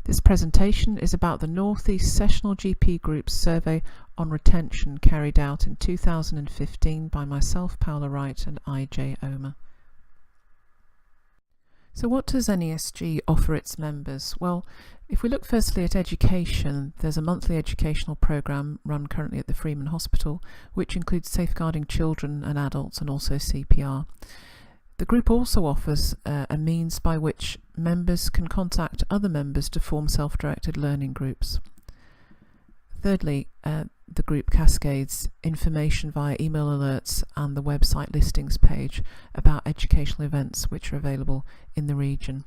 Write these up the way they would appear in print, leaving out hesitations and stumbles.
This presentation is about the North East Sessional GP Group's survey on retention carried out in 2015 by myself, Paula Wright, and I.J. Omer. So what does NESG offer its members? Well, if we look firstly at education, there's a monthly educational programme run currently at the Freeman Hospital, which includes safeguarding children and adults and also CPR. The group also offers a means by which members can contact other members to form self-directed learning groups. Thirdly, the group cascades information via email alerts and the website listings page about educational events which are available in the region.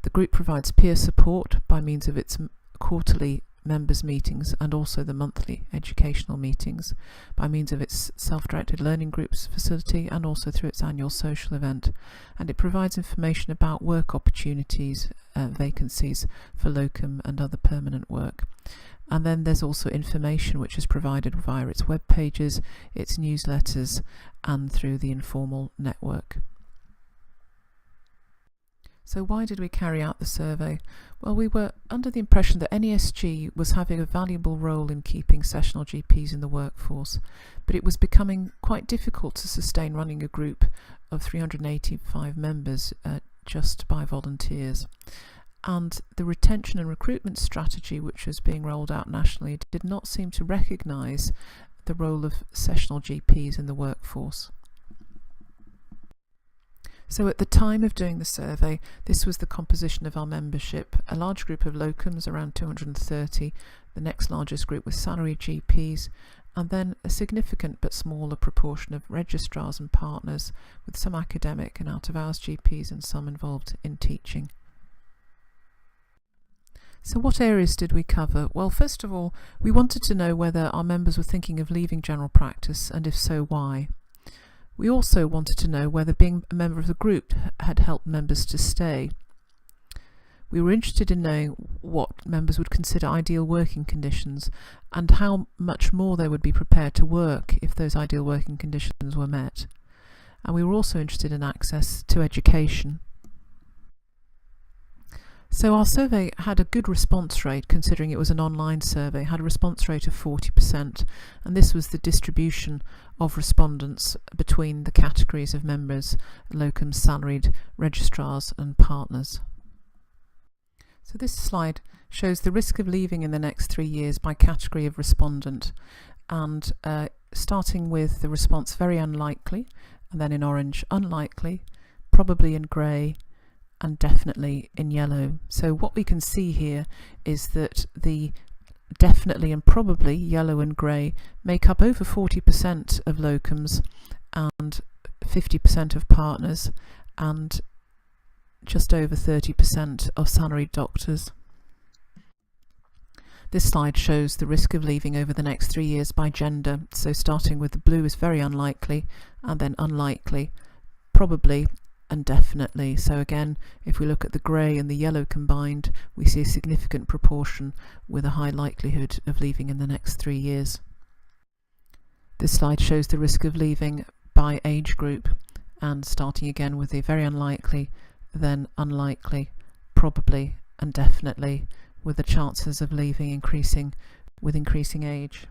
The group provides peer support by means of its quarterly members meetings and also the monthly educational meetings by means of its self-directed learning groups facility and also through its annual social event, and it provides information about work opportunities, vacancies for locum and other permanent work. And then there's also information which is provided via its web pages, its newsletters and through the informal network. So why did we carry out the survey? Well, we were under the impression that NESG was having a valuable role in keeping sessional GPs in the workforce, but it was becoming quite difficult to sustain running a group of 385 members just by volunteers. And the retention and recruitment strategy which was being rolled out nationally did not seem to recognise the role of sessional GPs in the workforce. So at the time of doing the survey, this was the composition of our membership: a large group of locums, around 230, the next largest group was salaried GPs, and then a significant but smaller proportion of registrars and partners, with some academic and out-of-hours GPs and some involved in teaching. So what areas did we cover? Well, first of all, we wanted to know whether our members were thinking of leaving general practice, and if so, why. We also wanted to know whether being a member of the group had helped members to stay. We were interested in knowing what members would consider ideal working conditions and how much more they would be prepared to work if those ideal working conditions were met. And we were also interested in access to education. So our survey had a good response rate, considering it was an online survey, had a response rate of 40%, and this was the distribution of respondents between the categories of members: locums, salaried, registrars and partners. So this slide shows the risk of leaving in the next 3 years by category of respondent, and starting with the response very unlikely, and then in orange unlikely, probably in grey, and definitely in yellow. So what we can see here is that the definitely and probably, yellow and grey, make up over 40% of locums and 50% of partners and just over 30% of salaried doctors. This slide shows the risk of leaving over the next 3 years by gender. So starting with the blue is very unlikely, and then unlikely, probably and definitely. So again, if we look at the grey and the yellow combined, we see a significant proportion with a high likelihood of leaving in the next 3 years. This slide shows the risk of leaving by age group, and starting again with the very unlikely, then unlikely, probably and definitely, with the chances of leaving increasing with increasing age.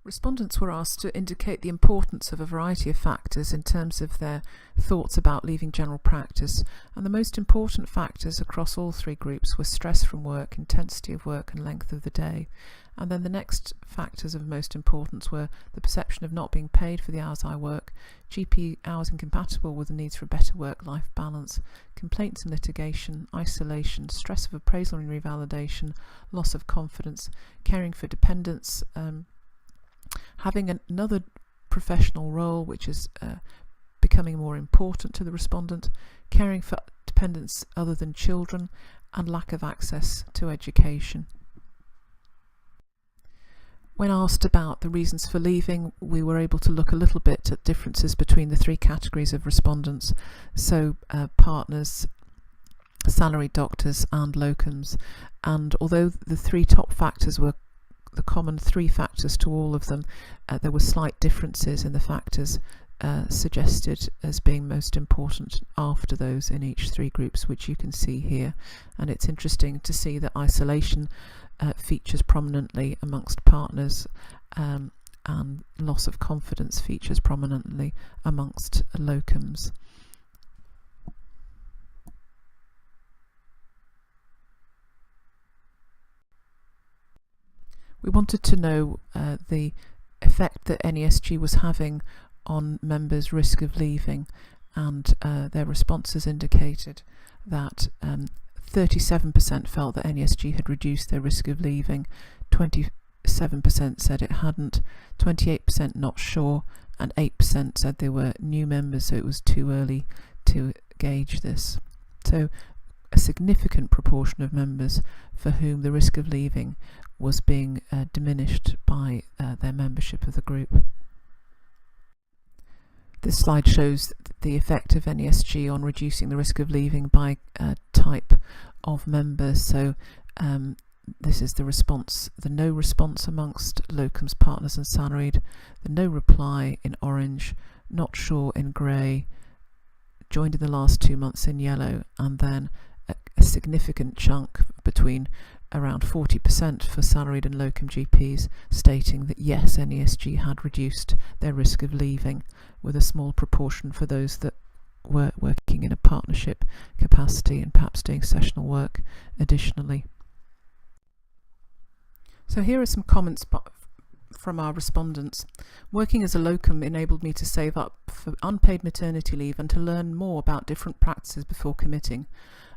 Respondents were asked to indicate the importance of a variety of factors in terms of their thoughts about leaving general practice, and the most important factors across all 3 groups were stress from work, intensity of work and length of the day. And then the next factors of most importance were the perception of not being paid for the hours I work, GP hours incompatible with the needs for a better work-life balance, complaints and litigation, isolation, stress of appraisal and revalidation, loss of confidence, caring for dependents, having another professional role which is becoming more important to the respondent, caring for dependents other than children, and lack of access to education. When asked about the reasons for leaving, we were able to look a little bit at differences between the 3 categories of respondents, so partners, salaried doctors and locums. And although the 3 top factors were the common 3 factors to all of them, there were slight differences in the factors suggested as being most important after those in each 3 groups, which you can see here. And it's interesting to see that isolation features prominently amongst partners, and loss of confidence features prominently amongst locums. We wanted to know the effect that NESG was having on members' risk of leaving, and their responses indicated that 37% felt that NESG had reduced their risk of leaving, 27% said it hadn't, 28% not sure, and 8% said they were new members, so it was too early to gauge this. So a significant proportion of members for whom the risk of leaving was being diminished by their membership of the group. This slide shows the effect of NESG on reducing the risk of leaving by type of members. So this is the response, the no response amongst locums, partners and salaried, the no reply in orange, not sure in grey, joined in the last 2 months in yellow, and then a significant chunk between around 40% for salaried and locum GPs stating that yes, NESG had reduced their risk of leaving, with a small proportion for those that were working in a partnership capacity and perhaps doing sessional work additionally. So here are some comments from our respondents. Working as a locum enabled me to save up for unpaid maternity leave and to learn more about different practices before committing.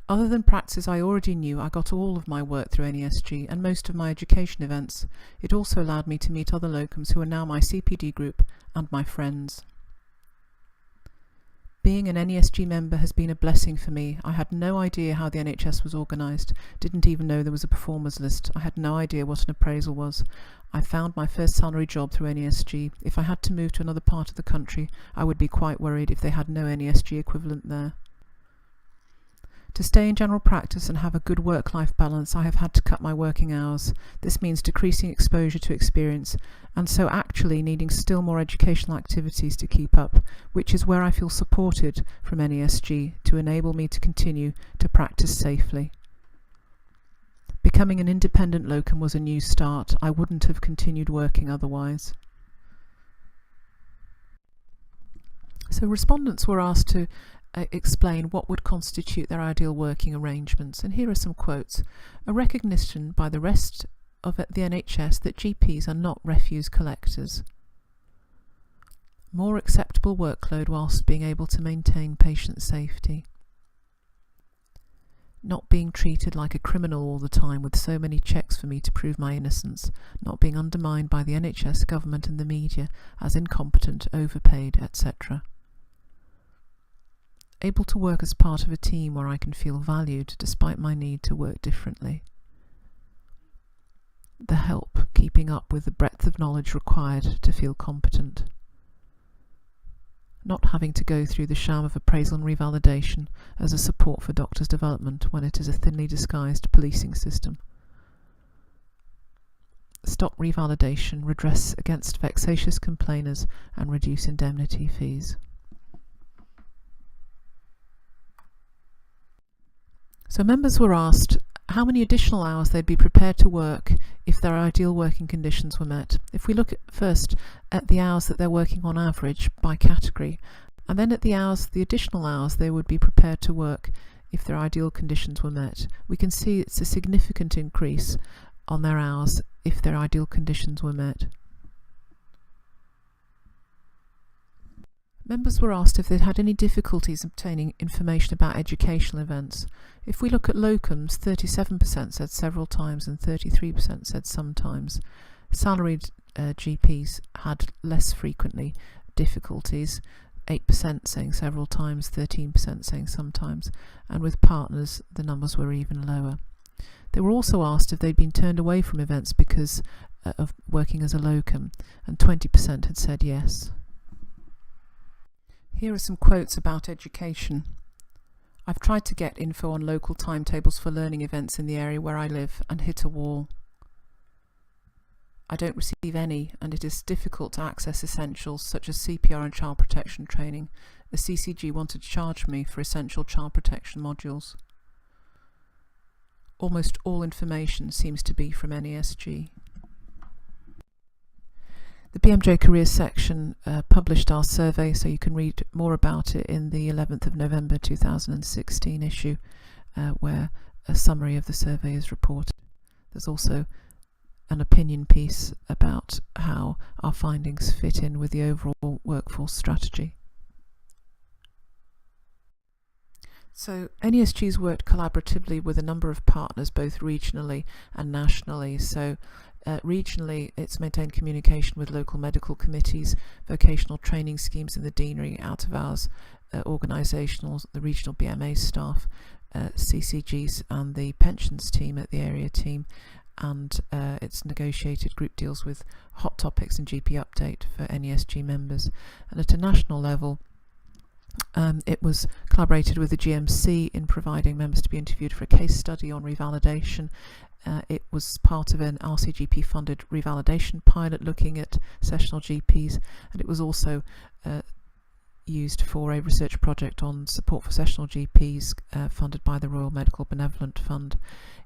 Other than practices I already knew, I got all of my work through NESG and most of my education events. It also allowed me to meet other locums who are now my CPD group and my friends. Being an NESG member has been a blessing for me. I had no idea how the NHS was organised, didn't even know there was a performers list. I had no idea what an appraisal was. I found my first salary job through NESG. If I had to move to another part of the country, I would be quite worried if they had no NESG equivalent there. To stay in general practice and have a good work-life balance, I have had to cut my working hours. This means decreasing exposure to experience, and so actually needing still more educational activities to keep up, which is where I feel supported from NESG to enable me to continue to practice safely. Becoming an independent locum was a new start. I wouldn't have continued working otherwise. So respondents were asked to explain what would constitute their ideal working arrangements, and here are some quotes. A recognition by the rest of the NHS that GPs are not refuse collectors. More acceptable workload whilst being able to maintain patient safety. Not being treated like a criminal all the time with so many checks for me to prove my innocence. Not being undermined by the NHS, government and the media as incompetent, overpaid, etc. Able to work as part of a team where I can feel valued despite my need to work differently. The help keeping up with the breadth of knowledge required to feel competent. Not having to go through the sham of appraisal and revalidation as a support for doctors' development when it is a thinly disguised policing system. Stop revalidation, redress against vexatious complainers and reduce indemnity fees. So members were asked how many additional hours they'd be prepared to work if their ideal working conditions were met. If we look first at the hours that they're working on average by category, and then at the additional hours they would be prepared to work if their ideal conditions were met, we can see it's a significant increase on their hours if their ideal conditions were met. Members were asked if they'd had any difficulties obtaining information about educational events. If we look at locums, 37% said several times and 33% said sometimes. Salaried GPs had less frequently difficulties, 8% saying several times, 13% saying sometimes, and with partners the numbers were even lower. They were also asked if they'd been turned away from events because of working as a locum, and 20% had said yes. Here are some quotes about education. I've tried to get info on local timetables for learning events in the area where I live and hit a wall. I don't receive any, and it is difficult to access essentials such as CPR and child protection training. The CCG wanted to charge me for essential child protection modules. Almost all information seems to be from NESG. The BMJ Careers section published our survey, so you can read more about it in the 11th of November 2016 issue, where a summary of the survey is reported. There's also an opinion piece about how our findings fit in with the overall workforce strategy. So NESG's worked collaboratively with a number of partners, both regionally and nationally. So regionally, it's maintained communication with local medical committees, vocational training schemes in the deanery, out of hours organisational, the regional BMA staff, CCGs and the pensions team at the area team, and it's negotiated group deals with hot topics and GP update for NESG members. And at a national level, it was collaborated with the GMC in providing members to be interviewed for a case study on revalidation. It was part of an RCGP funded revalidation pilot looking at sessional GPs, and it was also used for a research project on support for sessional GPs funded by the Royal Medical Benevolent Fund.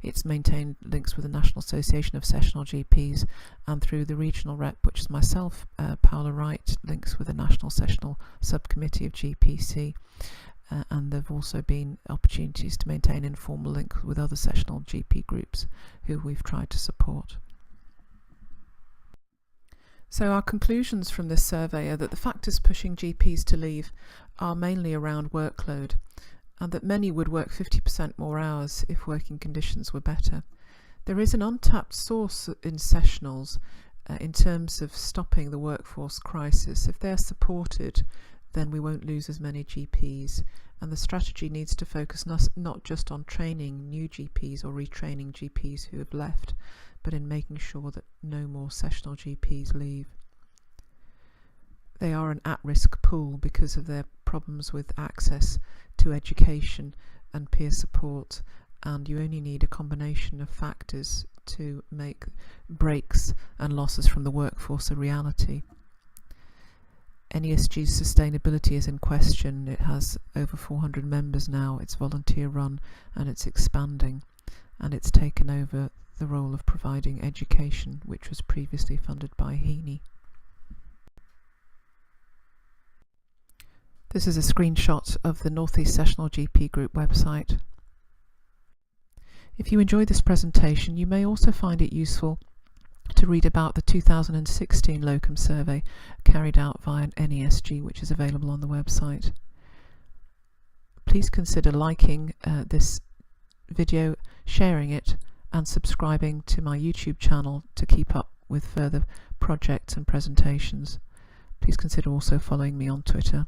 It's maintained links with the National Association of Sessional GPs, and through the regional rep, which is myself, Paola Wright, links with the National Sessional Subcommittee of GPC. And there have also been opportunities to maintain informal links with other sessional GP groups who we've tried to support. So our conclusions from this survey are that the factors pushing GPs to leave are mainly around workload, and that many would work 50% more hours if working conditions were better. There is an untapped source in sessionals in terms of stopping the workforce crisis. If they're supported, then we won't lose as many GPs, and the strategy needs to focus not just on training new GPs or retraining GPs who have left, but in making sure that no more sessional GPs leave. They are an at-risk pool because of their problems with access to education and peer support, and you only need a combination of factors to make breaks and losses from the workforce a reality. NESG's sustainability is in question. It has over 400 members now, it's volunteer run and it's expanding, and it's taken over the role of providing education, which was previously funded by Heaney. This is a screenshot of the North East Sessional GP group website. If you enjoyed this presentation, you may also find it useful to read about the 2016 locum survey carried out via NESG, which is available on the website. Please consider liking this video, sharing it, and subscribing to my YouTube channel to keep up with further projects and presentations. Please consider also following me on Twitter.